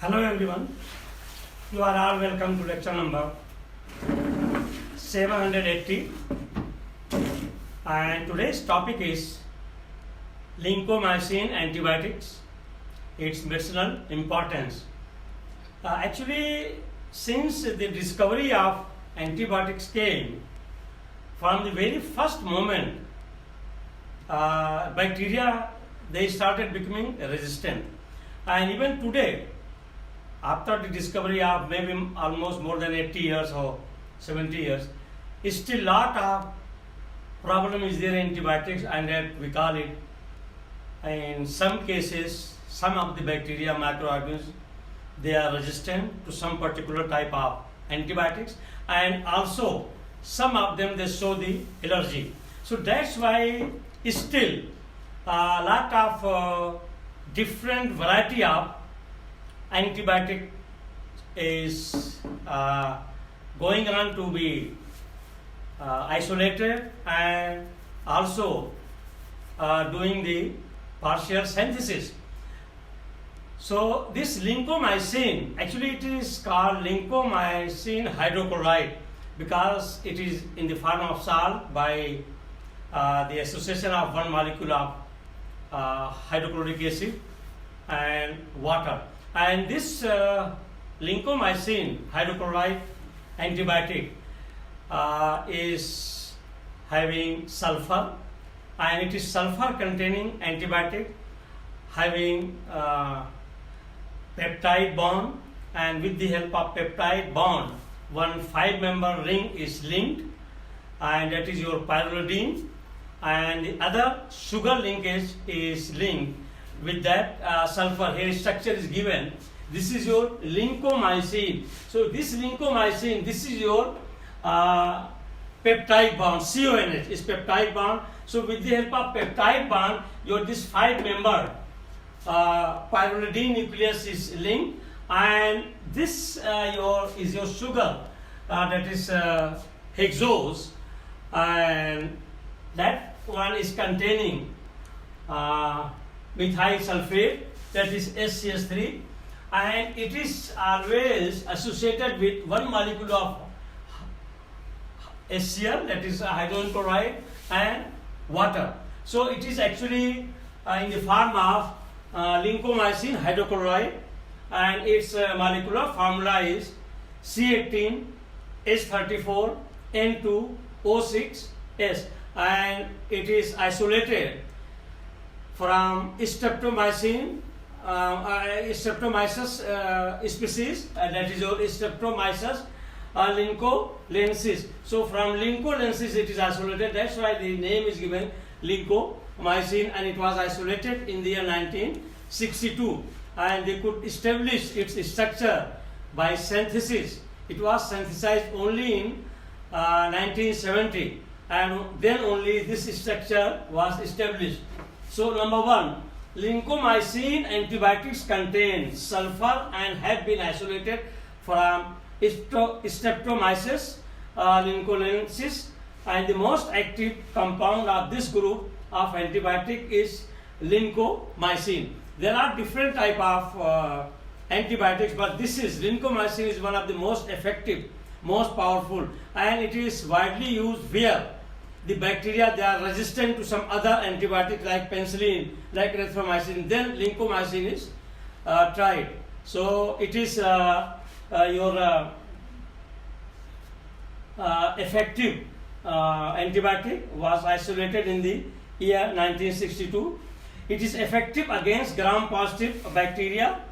Hello everyone, you are all welcome to lecture number 780 and today's topic is lincomycin antibiotics, its medicinal importance. Actually, since the discovery of antibiotics came, from the very first moment, bacteria they started becoming resistant, and even today, after the discovery of maybe almost more than 80 years or 70 years, still lot of problem is there in antibiotics, and that we call it, in some cases, some of the bacteria, microorganisms, they are resistant to some particular type of antibiotics, and also some of them they show the allergy. So that's why still a lot of different variety of antibiotic is going on to be isolated and also doing the partial synthesis. So this lincomycin, actually it is called lincomycin hydrochloride because it is in the form of salt by the association of one molecule of hydrochloric acid and water. And this lincomycin hydrochloride antibiotic is having sulfur, and it is sulfur containing antibiotic having peptide bond, and with the help of peptide bond one 5-member ring is linked, and that is your pyrrolidine, and the other sugar linkage is linked with that sulfur. Here structure is given. This is your lincomycin. So this lincomycin, this is your peptide bond. CONH is peptide bond. So with the help of peptide bond, your this 5-member pyrrolidine nucleus is linked, and this is your sugar that is hexose, and that one is containing methyl sulfate, that is SCS3, and it is always associated with one molecule of HCl, that is hydrogen chloride, and water. So it is actually in the form of lincomycin hydrochloride, and its molecular formula is C18H34N2O6S, and it is isolated from Streptomyces species, that is your Streptomyces lincolensis. So from lincolensis it is isolated. That's why the name is given lincomycin, and it was isolated in the year 1962, and they could establish its structure by synthesis. It was synthesized only in 1970, and then only this structure was established. So number one, lincomycin antibiotics contain sulfur and have been isolated from Streptomyces lincolensis, and the most active compound of this group of antibiotic is lincomycin. There are different type of antibiotics, but this is lincomycin is one of the most effective, most powerful, and it is widely used where the bacteria they are resistant to some other antibiotic like penicillin, like erythromycin. Then lincomycin is tried. So it is your effective antibiotic was isolated in the year 1962. It is effective against gram-positive bacteria,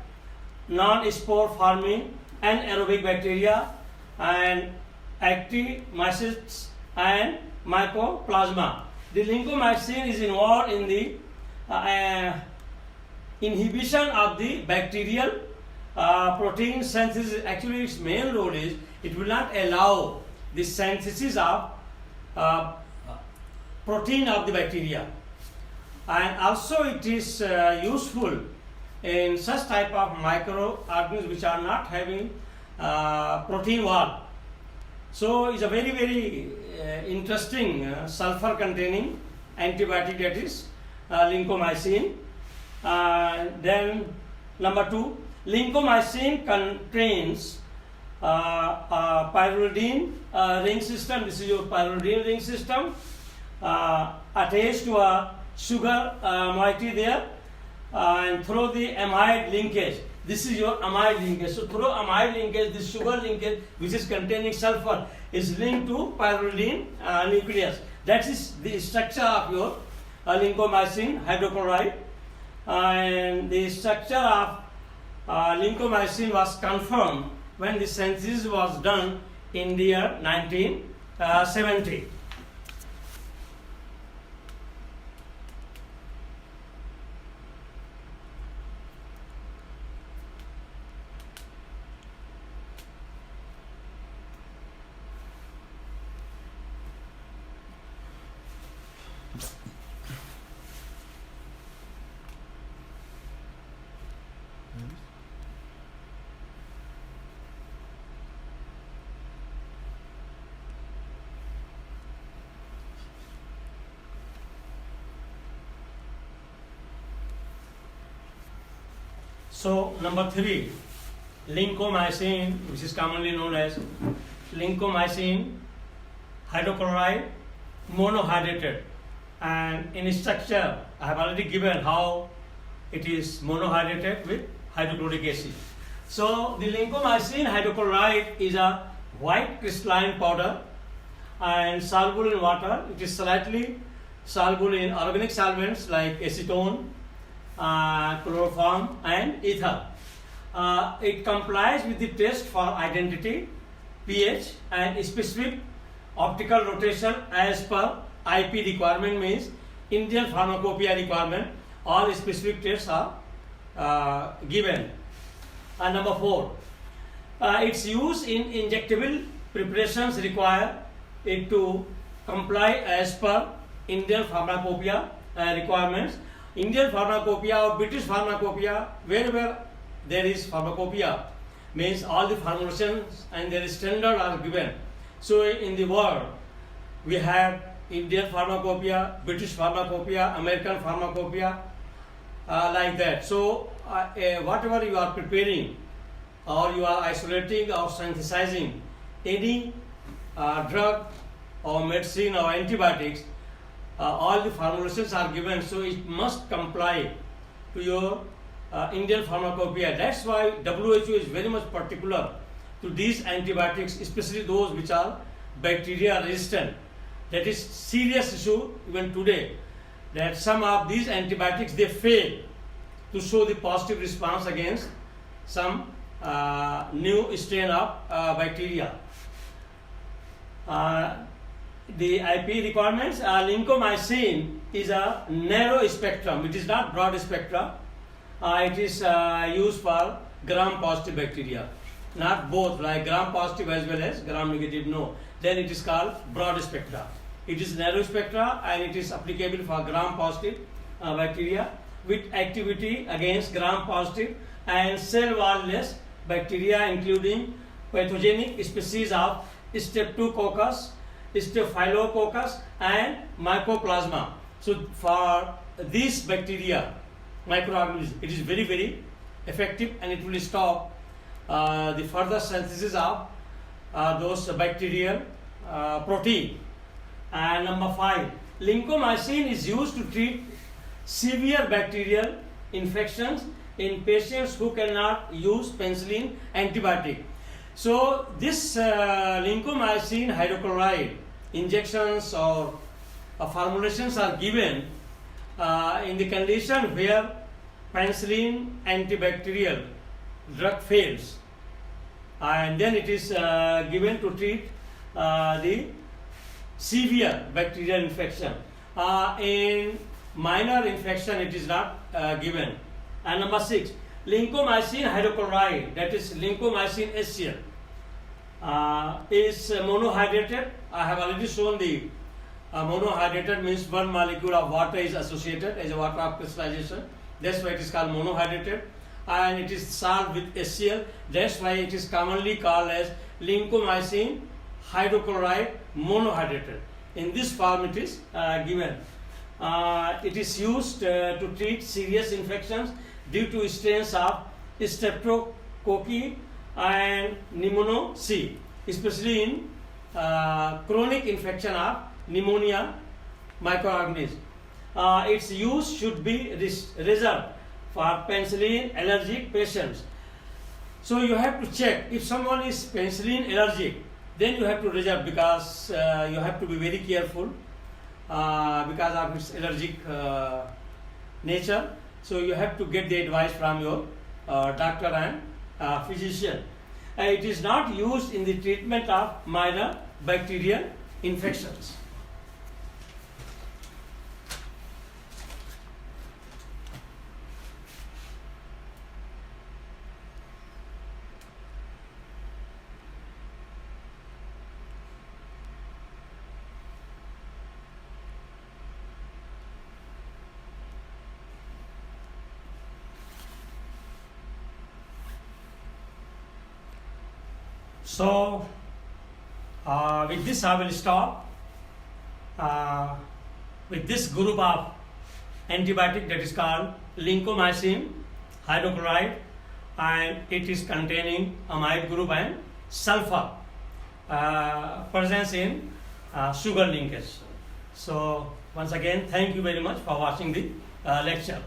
non-spore forming anaerobic bacteria, and actinomycetes and mycoplasma. The lincomycin is involved in the inhibition of the bacterial protein synthesis. Actually, its main role is it will not allow the synthesis of protein of the bacteria, and also it is useful in such type of microorganisms which are not having protein wall. So it's a very interesting sulfur containing antibiotic, that is lincomycin. Then number 2, Lincomycin contains pyridine ring system. This is your pyridine ring system attached to a sugar moiety there, and through the amide linkage. This is your amide linkage. So through amide linkage, this sugar linkage which is containing sulfur is linked to pyridine nucleus. That is the structure of your lincomycin hydrochloride. And the structure of lincomycin was confirmed when the synthesis was done in the year 1970. So number 3, lincomycin, which is commonly known as lincomycin hydrochloride monohydrated, and in structure I have already given how it is monohydrated with hydrochloric acid. So the lincomycin hydrochloride is a white crystalline powder and soluble in water. It is slightly soluble in organic solvents like acetone, chloroform and ether. It complies with the test for identity, pH and specific optical rotation as per IP requirement, means Indian Pharmacopoeia requirement. All specific tests are given. And number 4, its use in injectable preparations require it to comply as per Indian Pharmacopoeia requirements. Indian Pharmacopoeia or British Pharmacopoeia, wherever there is Pharmacopoeia, means all the formulations and their standard are given. So in the world, we have Indian Pharmacopoeia, British Pharmacopoeia, American Pharmacopoeia, like that. So whatever you are preparing or you are isolating or synthesizing any drug or medicine or antibiotics, all the formulations are given, so it must comply to your Indian Pharmacopoeia. That's why WHO is very much particular to these antibiotics, especially those which are bacteria resistant. That is serious issue even today, that some of these antibiotics they fail to show the positive response against some new strain of bacteria. The IP requirements, lincomycin is a narrow spectrum, it is not broad spectrum. It is used for gram-positive bacteria, not both like gram-positive as well as gram-negative, no. Then it is called broad spectra. It is narrow spectra and it is applicable for gram-positive bacteria with activity against gram-positive and cell wall-less bacteria, including pathogenic species of Streptococcus, Staphylococcus and Mycoplasma. So for these bacteria, microorganisms, it is very, very effective and it will stop the further synthesis of those bacterial protein. And number 5, lincomycin is used to treat severe bacterial infections in patients who cannot use penicillin antibiotic. So this lincomycin hydrochloride injections or formulations are given in the condition where penicillin antibacterial drug fails, and then it is given to treat the severe bacterial infection. In minor infection it is not given. And number 6, lincomycin hydrochloride, that is lincomycin HCl, is monohydrated. I have already shown the monohydrated means one molecule of water is associated as a water of crystallization. That's why it is called monohydrated, and it is solved with HCl. That's why it is commonly called as lincomycin hydrochloride monohydrated. In this form it is given. It is used to treat serious infections due to strains of Streptococcus and pneumonia, especially in chronic infection of pneumonia microorganisms. Its use should be reserved for penicillin allergic patients. So you have to check if someone is penicillin allergic, then you have to reserve, because you have to be very careful because of its allergic nature. So you have to get the advice from your doctor and physician. It is not used in the treatment of minor bacterial infections. So with this I will stop with this group of antibiotic that is called lincomycin hydrochloride, and it is containing amide group and sulfur presence in sugar linkage. So once again, thank you very much for watching the lecture.